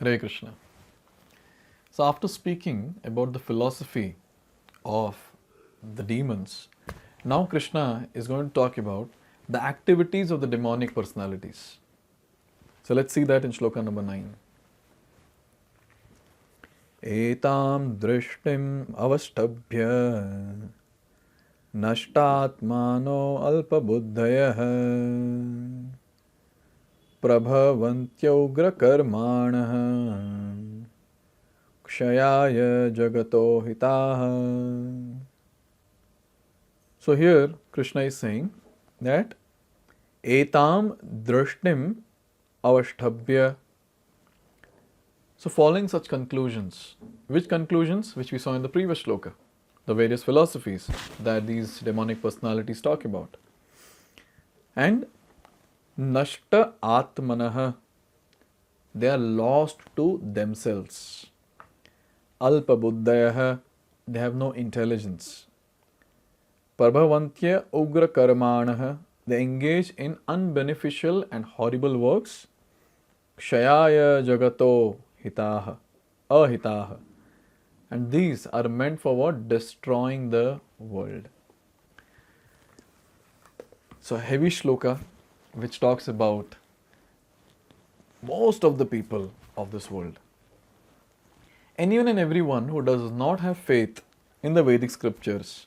Hare Krishna. So after speaking about the philosophy of the demons, now Krishna is going to talk about the activities of the demonic personalities. So let's see that in Shloka number 9. Etam drishtim avashtabhya nashtatmano alpabuddhayah prabhavantyaugra karmanah kshayaya jagato hitaha. So here Krishna is saying that etam drishtim avashtabhya. So following such conclusions, which conclusions? Which we saw in the previous shloka, the various philosophies that these demonic personalities talk about. And nashta atmanah, they are lost to themselves. Alpa buddhayah, they have no intelligence. Prabhavantya ugra karmanah, they engage in unbeneficial and horrible works. Kshayaya jagato hitaha, ahitaha. And these are meant for what? Destroying the world. So a heavy shloka which talks about most of the people of this world. Anyone and everyone who does not have faith in the Vedic scriptures,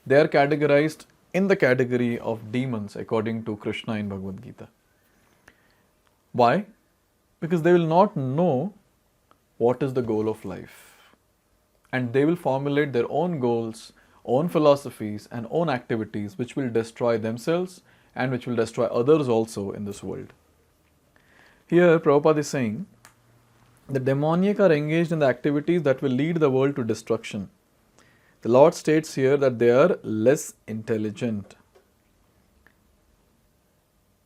they are categorized in the category of demons according to Krishna in Bhagavad-gita. Why? Because they will not know what is the goal of life. And they will formulate their own goals, own philosophies and own activities which will destroy themselves and which will destroy others also in this world. Here Prabhupada is saying the demoniac are engaged in the activities that will lead the world to destruction. The Lord states here that they are less intelligent.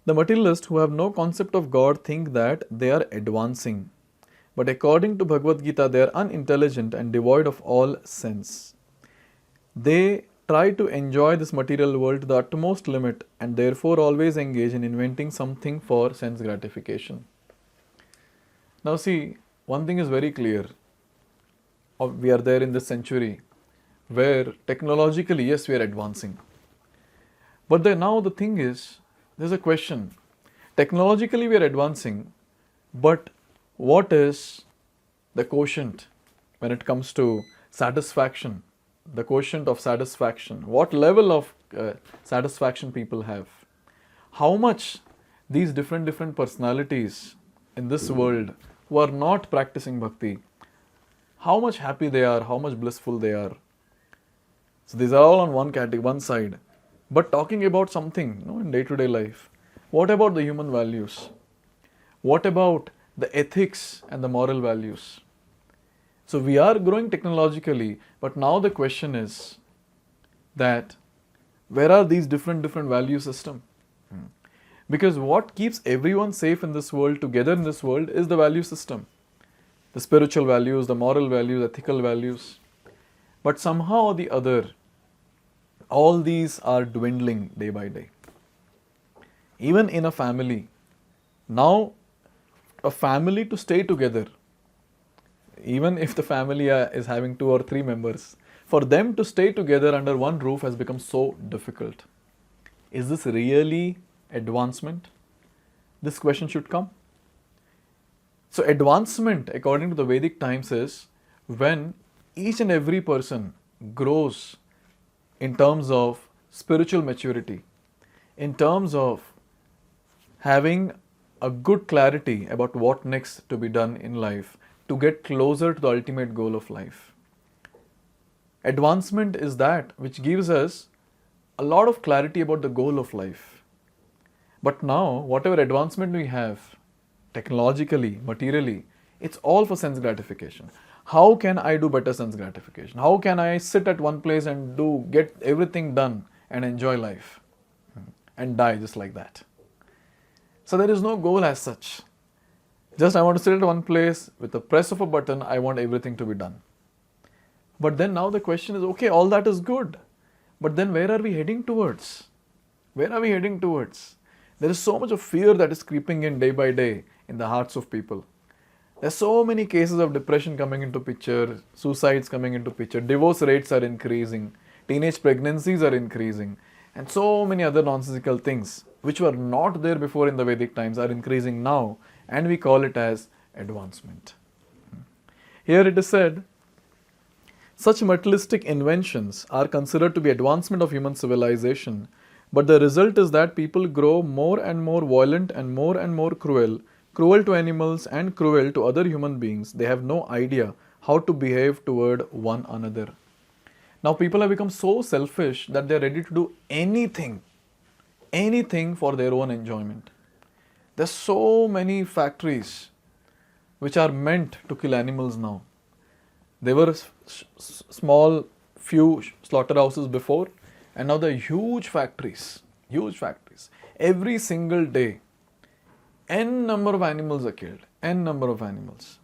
The materialists who have no concept of God think that they are advancing. But according to Bhagavad-gita, they are unintelligent and devoid of all sense. They try to enjoy this material world to the utmost limit and therefore always engage in inventing something for sense gratification. Now see, one thing is very clear. We are there in this century where technologically, yes, we are advancing. But now the thing is, there's a question. Technologically we are advancing, but what is the quotient when it comes to satisfaction? The quotient of satisfaction. What level of satisfaction people have? How much these different personalities in this world who are not practicing bhakti, how much happy they are, how much blissful they are. So these are all on one category, one side. But talking about something in day-to-day life, what about the human values? What about the ethics and the moral values? So we are growing technologically, but now the question is that where are these different value system? Because what keeps everyone safe in this world, together in this world, is the value system. The spiritual values, the moral values, ethical values. But somehow or the other, all these are dwindling day by day. Even in a family, now a family to stay together, even if the family is having 2 or 3 members, for them to stay together under one roof has become so difficult. Is this really advancement? This question should come. So advancement according to the Vedic times is when each and every person grows in terms of spiritual maturity, in terms of having a good clarity about what next to be done in life to get closer to the ultimate goal of life. Advancement is that which gives us a lot of clarity about the goal of life. But now, whatever advancement we have, technologically, materially, it's all for sense gratification. How can I do better sense gratification? How can I sit at one place and get everything done and enjoy life and die just like that? So there is no goal as such. Just I want to sit at one place with the press of a button, I want everything to be done. But then now the question is, okay, all that is good. But then where are we heading towards? Where are we heading towards? There is so much of fear that is creeping in day by day in the hearts of people. There's so many cases of depression coming into picture, suicides coming into picture, divorce rates are increasing, teenage pregnancies are increasing, and so many other nonsensical things which were not there before in the Vedic times are increasing now, and we call it as advancement. Here it is said, such materialistic inventions are considered to be advancement of human civilization, but the result is that people grow more and more violent and more cruel, cruel to animals and cruel to other human beings. They have no idea how to behave toward one another. Now people have become so selfish that they are ready to do anything for their own enjoyment. There's so many factories which are meant to kill animals now. There were small few slaughterhouses before, and now they're huge factories. Every single day, n number of animals are killed, n number of animals.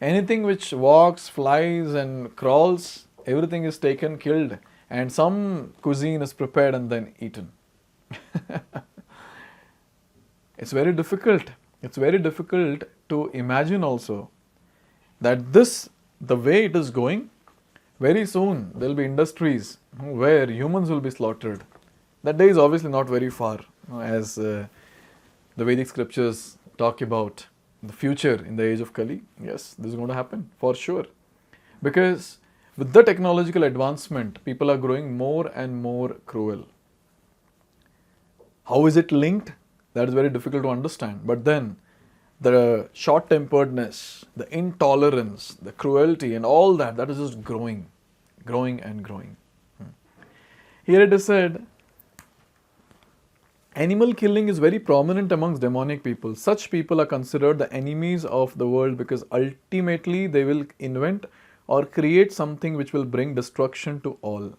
Anything which walks, flies and crawls, everything is taken, killed, and some cuisine is prepared and then eaten. It's very difficult to imagine also that the way it is going, very soon there will be industries where humans will be slaughtered. That day is obviously not very far, as the Vedic scriptures talk about the future in the age of Kali. Yes, this is going to happen for sure. Because with the technological advancement, people are growing more and more cruel. How is it linked? That is very difficult to understand. But then, the short-temperedness, the intolerance, the cruelty and all that is just growing and growing. Here it is said, animal killing is very prominent amongst demonic people. Such people are considered the enemies of the world because ultimately they will invent or create something which will bring destruction to all.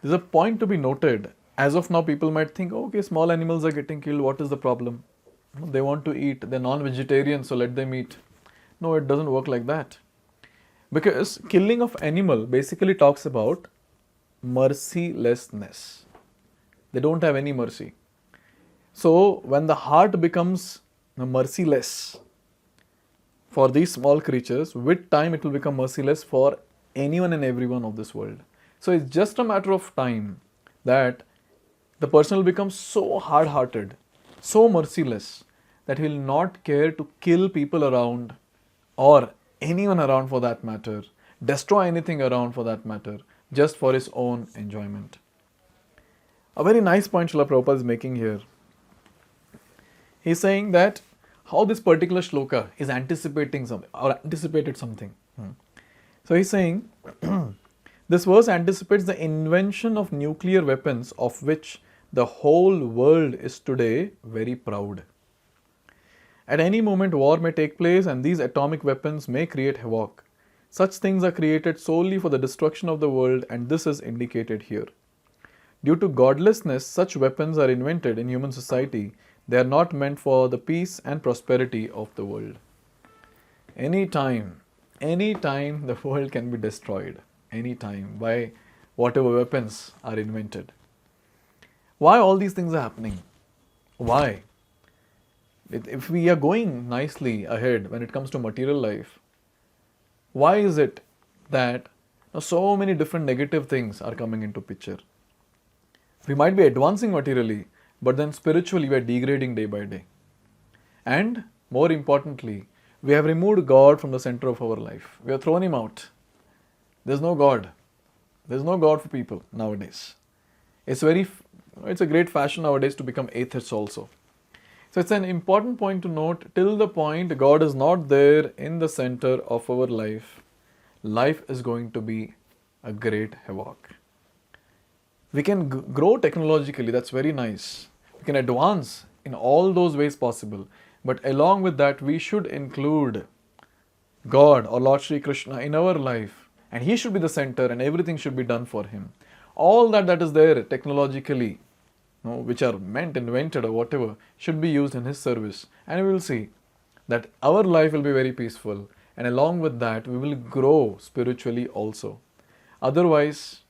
There's a point to be noted. As of now, people might think, okay, small animals are getting killed, what is the problem? They want to eat, they're non-vegetarian, so let them eat. No, it doesn't work like that. Because killing of animal basically talks about mercilessness. They don't have any mercy. So, when the heart becomes merciless for these small creatures, with time it will become merciless for anyone and everyone of this world. So, it's just a matter of time that the person will become so hard-hearted, so merciless, that he will not care to kill people around or anyone around for that matter, destroy anything around for that matter, just for his own enjoyment. A very nice point Srila Prabhupada is making here. He is saying that how this particular shloka is anticipating something or anticipated something. So he is saying, this verse anticipates the invention of nuclear weapons of which the whole world is today very proud. At any moment, war may take place and these atomic weapons may create havoc. Such things are created solely for the destruction of the world, and this is indicated here. Due to godlessness, such weapons are invented in human society. They are not meant for the peace and prosperity of the world. Anytime the world can be destroyed. Anytime by whatever weapons are invented. Why all these things are happening? Why? If we are going nicely ahead when it comes to material life, why is it that so many different negative things are coming into picture? We might be advancing materially, but then spiritually we are degrading day by day. And more importantly, we have removed God from the center of our life. We have thrown Him out. There's no God. There's no God for people nowadays. It's a great fashion nowadays to become atheists also. So it's an important point to note, till the point God is not there in the center of our life, life is going to be a great havoc. We can grow technologically, that's very nice. We can advance in all those ways possible. But along with that, we should include God or Lord Shri Krishna in our life. And He should be the center and everything should be done for Him. All that is there technologically, which are invented or whatever, should be used in His service. And we will see that our life will be very peaceful. And along with that, we will grow spiritually also. Otherwise,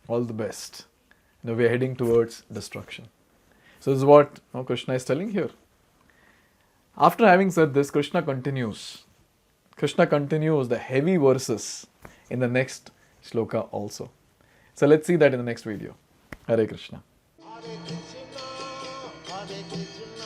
all the best. We are heading towards destruction. So this is what Krishna is telling here. After having said this, Krishna continues. Krishna continues the heavy verses in the next shloka also. So let's see that in the next video. Hare Krishna. Hare Krishna, Hare Krishna.